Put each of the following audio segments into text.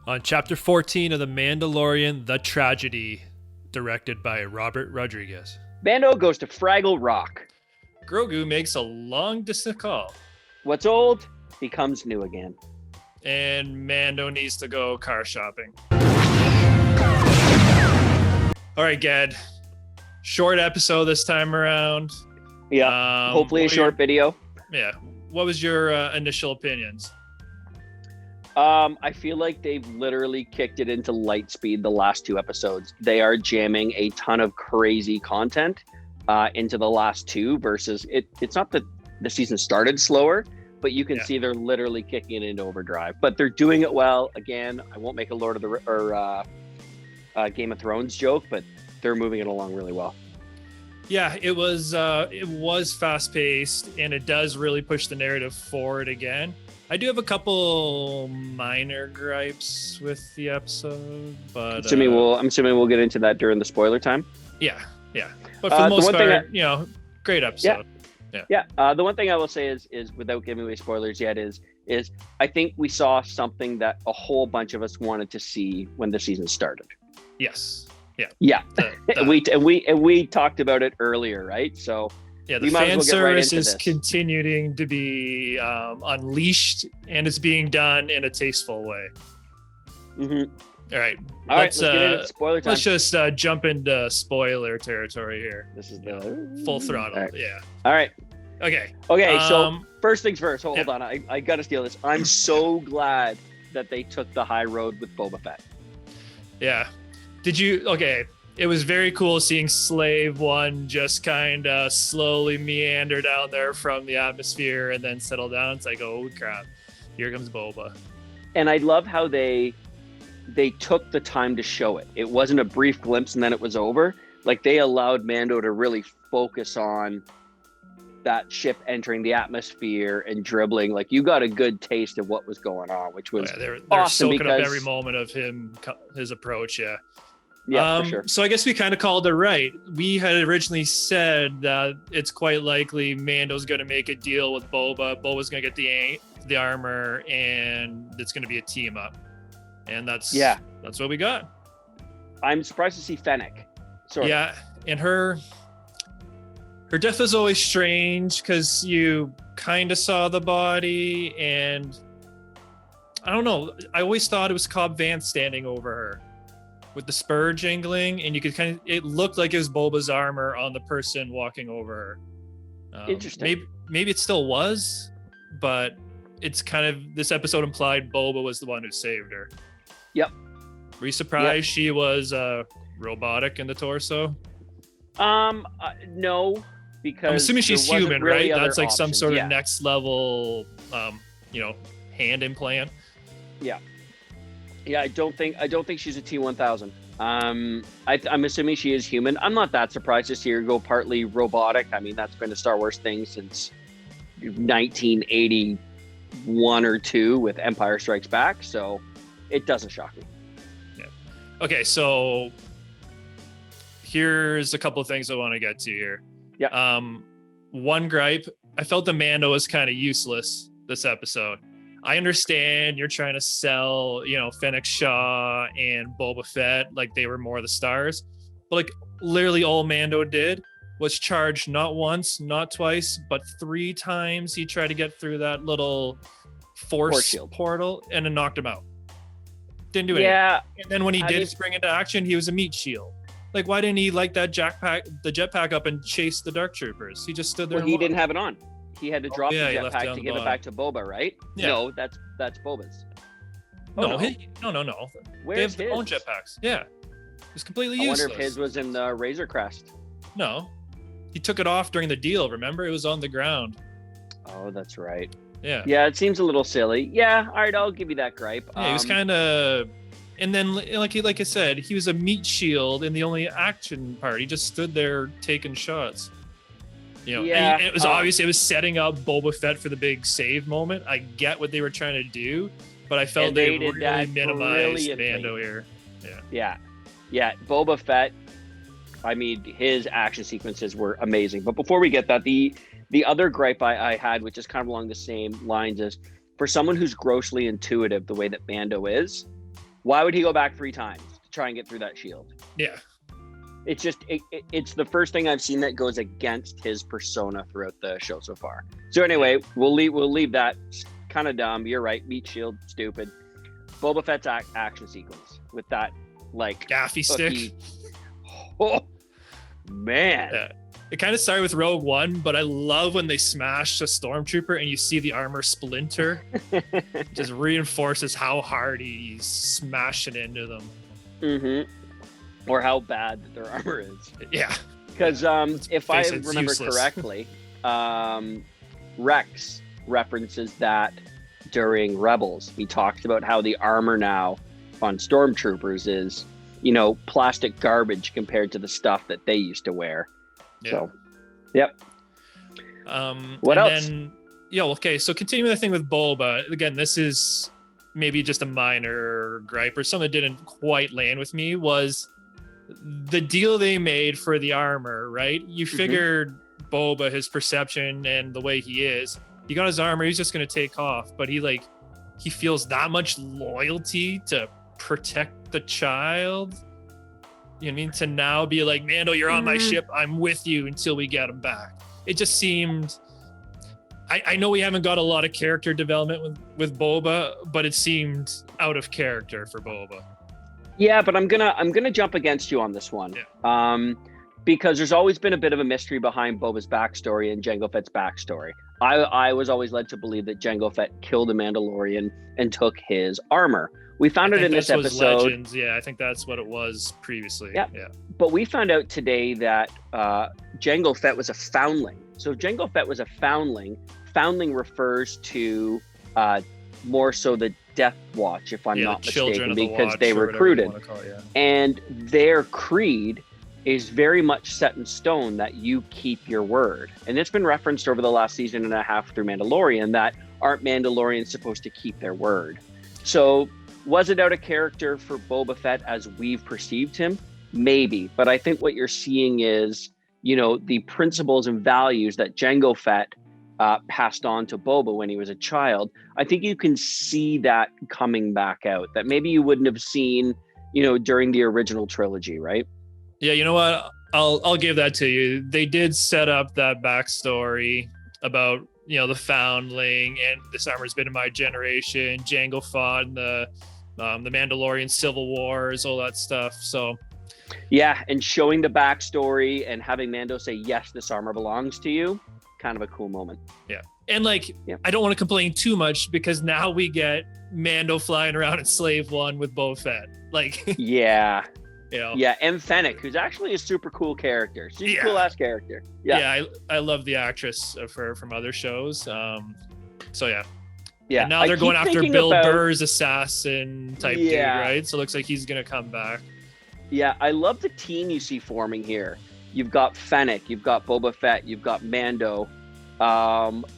On Chapter 14 of The Mandalorian, The Tragedy, directed by Robert Rodriguez. Mando goes to Fraggle Rock. Grogu makes a long-distance call. What's old becomes new again. And Mando needs to go car shopping. All right, Gad. Short episode this time around. Yeah, hopefully a short video. Yeah. What was your initial opinions? I feel like they've literally kicked it into light speed the last two episodes. They are jamming a ton of crazy content into the last two versus it's not that the season started slower, but you can see they're literally kicking it into overdrive. But they're doing it well. Again, I won't make a Lord of the Game of Thrones joke, but they're moving it along really well. Yeah, it was fast paced, and it does really push the narrative forward again. I do have a couple minor gripes with the episode, but I'm assuming we'll get into that during the spoiler time. Yeah. But for the most part, great episode. Yeah. The one thing I will say is without giving away spoilers yet is I think we saw something that a whole bunch of us wanted to see when the season started. Yes. Yeah. We talked about it earlier, right? So yeah, the fan service is continuing to be unleashed, and it's being done in a tasteful way. Mm-hmm. All right, let's get into spoiler time. Let's just jump into spoiler territory here. This is the full throttle. All right. Yeah. All right. Okay. So first things first. Hold on. I got to steal this. I'm so glad that they took the high road with Boba Fett. Yeah. Did you? Okay. It was very cool seeing Slave One just kind of slowly meander down there from the atmosphere and then settle down. It's like, oh crap, here comes Boba. And I love how they took the time to show it. It wasn't a brief glimpse and then it was over. Like, they allowed Mando to really focus on that ship entering the atmosphere and dribbling. Like, you got a good taste of what was going on, which was they're awesome soaking up every moment of his approach. Yeah, for sure. So I guess we kind of called it right. We had originally said that it's quite likely Mando's going to make a deal with Boba. Boba's going to get the armor, and it's going to be a team up. And that's what we got. I'm surprised to see Fennec. Yeah, and her death was always strange because you kind of saw the body, and I don't know. I always thought it was Cobb Vanth standing over her with the spur jingling, and you could it looked like it was Boba's armor on the person walking over her. Interesting. Maybe it still was, but it's kind of, this episode implied Boba was the one who saved her. Yep. Were you surprised she was robotic in the torso? No, because I'm assuming she's human, really right? That's like options. some sort of next level, hand implant. Yeah, I don't think she's a T-1000. I'm assuming she is human. I'm not that surprised to see her go partly robotic. I mean, that's been a Star Wars thing since 1981 or 2 with Empire Strikes Back, so it doesn't shock me. Yeah. Okay, so here's a couple of things I want to get to here. Yeah. One gripe, I felt the Mando was kind of useless this episode. I understand you're trying to sell, Fennec Shaw and Boba Fett like they were more the stars, but like literally all Mando did was charge not once, not twice, but 3 times. He tried to get through that little force portal and it knocked him out. Didn't do anything. Yeah. And then when he did spring into action, he was a meat shield. Like, why didn't he light that jetpack up and chase the Dark Troopers? He just stood there. Well, he didn't have it on. He had to drop the jetpack to give it back to Boba, right? Yeah. No, that's Boba's. No. They Where's have their own jetpacks. Yeah. It's completely useless. I wonder if his was in the Razor Crest. No. He took it off during the deal, remember? It was on the ground. Oh, that's right. Yeah. Yeah, it seems a little silly. Yeah, all right, I'll give you that gripe. Yeah, he was kind of... And then, like I said, he was a meat shield in the only action part. He just stood there taking shots. And it was obvious it was setting up Boba Fett for the big save moment. I get what they were trying to do, but I felt they really minimized Mando here. Yeah. Boba Fett, I mean, his action sequences were amazing. But before we get that, the other gripe I had, which is kind of along the same lines, is for someone who's grossly intuitive the way that Mando is, Why would he go back 3 times to try and get through that shield? Yeah. It's just it's the first thing I've seen that goes against his persona throughout the show so far. So anyway, we'll leave that. Kind of dumb. You're right. Meat shield, stupid. Boba Fett's action sequence with that like gaffy stick. Oh man. Yeah. It kind of started with Rogue One, but I love when they smash a stormtrooper and you see the armor splinter. Just reinforces how hard he's smashing into them. Mm-hmm. Or how bad their armor is. Yeah. Because if I remember correctly, Rex references that during Rebels. He talks about how the armor now on stormtroopers is, plastic garbage compared to the stuff that they used to wear. Yeah. So, yep. What else? Okay. So continuing the thing with Boba, again, this is maybe just a minor gripe or something that didn't quite land with me was the deal they made for the armor, right? You figured Boba, his perception and the way he is, he got his armor, he's just going to take off, but he feels that much loyalty to protect the child. You know what I mean? To now be like, Mando, you're on my ship. I'm with you until we get him back. It just seemed... I know we haven't got a lot of character development with Boba, but it seemed out of character for Boba. Yeah, but I'm gonna jump against you on this one. Yeah. Because there's always been a bit of a mystery behind Boba's backstory and Jango Fett's backstory. I was always led to believe that Jango Fett killed a Mandalorian and took his armor. We found it in this episode. Legends. Yeah, I think that's what it was previously. Yeah. But we found out today that Jango Fett was a foundling. So if Jango Fett was a foundling refers to more so the Death Watch, if I'm not mistaken, because they recruited. And their creed is very much set in stone that you keep your word. And it's been referenced over the last season and a half through Mandalorian that aren't Mandalorians supposed to keep their word. So was it out of character for Boba Fett as we've perceived him? Maybe. But I think what you're seeing is, the principles and values that Jango Fett passed on to Boba when he was a child. I think you can see that coming back out, that maybe you wouldn't have seen, during the original trilogy, right? Yeah, you know what? I'll give that to you. They did set up that backstory about, the foundling and this armor's been in my generation. Jango fought in the Mandalorian Civil Wars, all that stuff. So, yeah, and showing the backstory and having Mando say, "Yes, this armor belongs to you." Kind of a cool moment. Yeah, and I don't want to complain too much because now we get Mando flying around in Slave One with Boba Fett. Yeah. Yeah, and Fennec, who's actually a super cool character. She's a cool ass character. Yeah, I love the actress of her from other shows. So yeah. And now they're going after Bill Burr's assassin type dude, right? So it looks like he's gonna come back. Yeah, I love the team you see forming here. You've got Fennec, you've got Boba Fett, you've got Mando,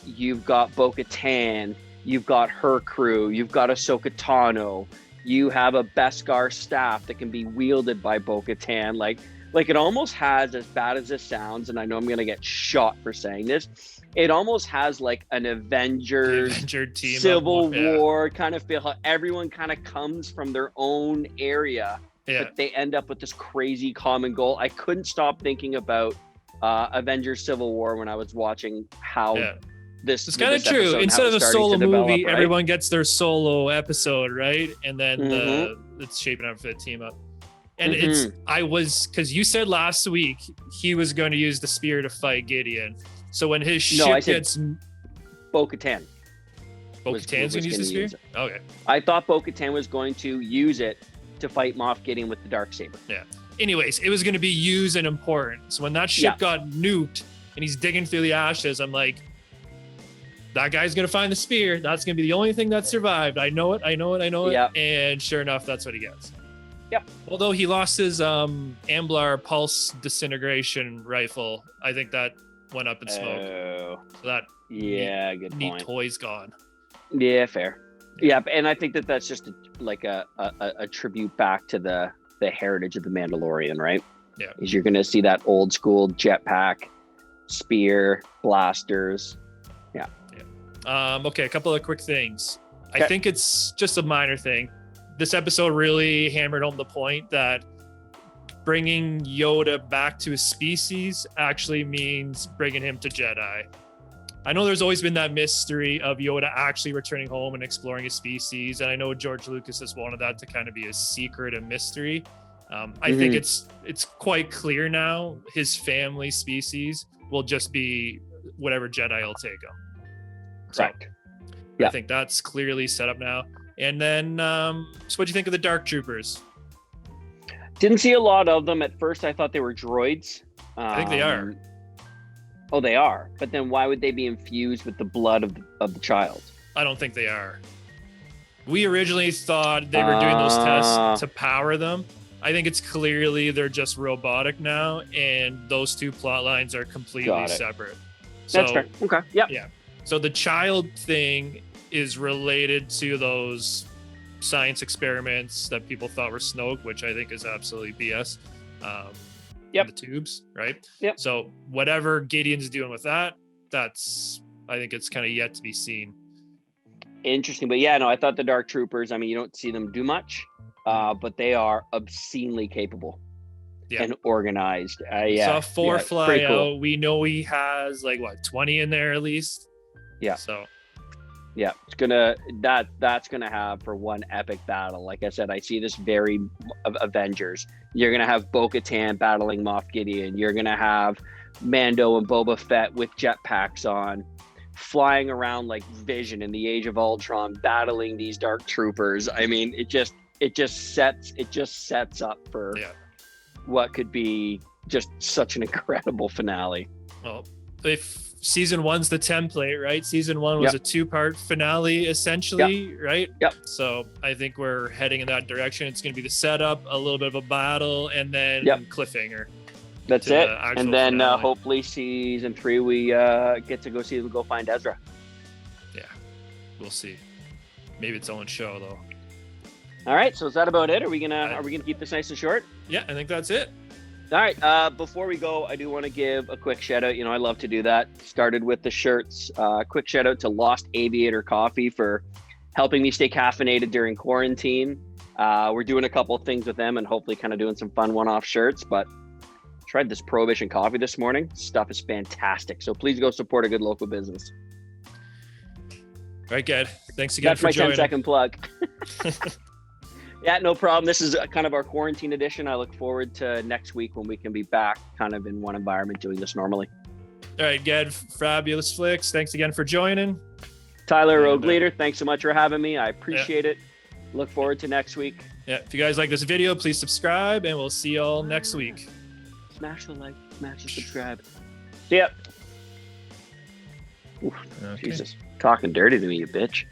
you've got Bo-Katan, you've got her crew, you've got Ahsoka Tano. You have a Beskar staff that can be wielded by Bo-Katan. Like it almost has, as bad as this sounds, and I know I'm going to get shot for saying this, it almost has like an Avengers team Civil War kind of feel. How everyone kind of comes from their own area, but they end up with this crazy common goal. I couldn't stop thinking about Avengers Civil War when I was watching how... It's kind of true. Instead of a solo movie, right? Everyone gets their solo episode, right? And then it's shaping up for the team up. And because you said last week he was going to use the spear to fight Gideon. So when his ship gets... Bo-Katan. Bo-Katan's going to use the spear? Okay. I thought Bo-Katan was going to use it to fight Moff Gideon with the Darksaber. Yeah. Anyways, it was going to be used and important. So when that ship got nuked and he's digging through the ashes, I'm like, that guy's going to find the spear. That's going to be the only thing that survived. I know it. Yep. And sure enough, that's what he gets. Yep. Although he lost his Amblar pulse disintegration rifle. I think that went up in smoke. So that good neat point. Toy's gone. Yeah, fair. Yeah, and I think that's just a tribute back to the heritage of the Mandalorian, right? Yeah. Is you're going to see that old school jetpack, spear, blasters. Yeah. Okay, a couple of quick things. I think it's just a minor thing. this episode really hammered home the point that bringing Yoda back to his species actually means bringing him to Jedi. I know there's always been that mystery of Yoda actually returning home and exploring his species, and I know George Lucas has wanted that to kind of be a secret and mystery. I think it's quite clear now his family species will just be whatever Jedi will take him. Correct. So, yeah. I think that's clearly set up now. And then, so what do you think of the Dark Troopers? Didn't see a lot of them at first. I thought they were droids. I think they are. Oh, they are. But then why would they be infused with the blood of the child? I don't think they are. We originally thought they were doing those tests to power them. I think it's clearly they're just robotic now, and those two plot lines are completely separate. So, that's fair. Okay. Yep. Yeah. So the child thing is related to those science experiments that people thought were Snoke, which I think is absolutely BS. The tubes, right? Yep. So whatever Gideon's doing with that, I think it's kind of yet to be seen. Interesting. But yeah, no, I thought the Dark Troopers, I mean, you don't see them do much, but they are obscenely capable and organized. Saw 4 fly cool. out. We know he has 20 in there at least. Yeah. So yeah, that's gonna have for one epic battle. Like I said, I see this very Avengers. You're gonna have Bo-Katan battling Moff Gideon. You're gonna have Mando and Boba Fett with jetpacks on, flying around like Vision in the Age of Ultron, battling these Dark Troopers. I mean, it just sets up for what could be just such an incredible finale. Well, if season 1's the template, right? Season 1 was a 2-part finale, essentially, right? Yep. So I think we're heading in that direction. It's going to be the setup, a little bit of a battle, and then cliffhanger. That's it. And then hopefully season 3, we get to go find Ezra. Yeah, we'll see. Maybe its own show though. All right. So is that about it? Are we gonna keep this nice and short? Yeah, I think that's it. All right. Before we go, I do want to give a quick shout out. I love to do that. Started with the shirts. Quick shout out to Lost Aviator Coffee for helping me stay caffeinated during quarantine. We're doing a couple of things with them and hopefully kind of doing some fun one-off shirts. But tried this Prohibition coffee this morning. Stuff is fantastic. So please go support a good local business. All right, Ged. Thanks again for joining. That's my 10-second plug. Yeah, no problem. This is kind of our quarantine edition. I look forward to next week when we can be back kind of in one environment doing this normally. All right, Ged, Fabolous Flix, thanks again for joining. Tyler O'Gleader, thanks so much for having me. I appreciate it. Look forward to next week. Yeah, if you guys like this video, please subscribe, and we'll see you all next week. Smash the like, smash the subscribe. See ya. Okay. Jesus, talking dirty to me, you bitch.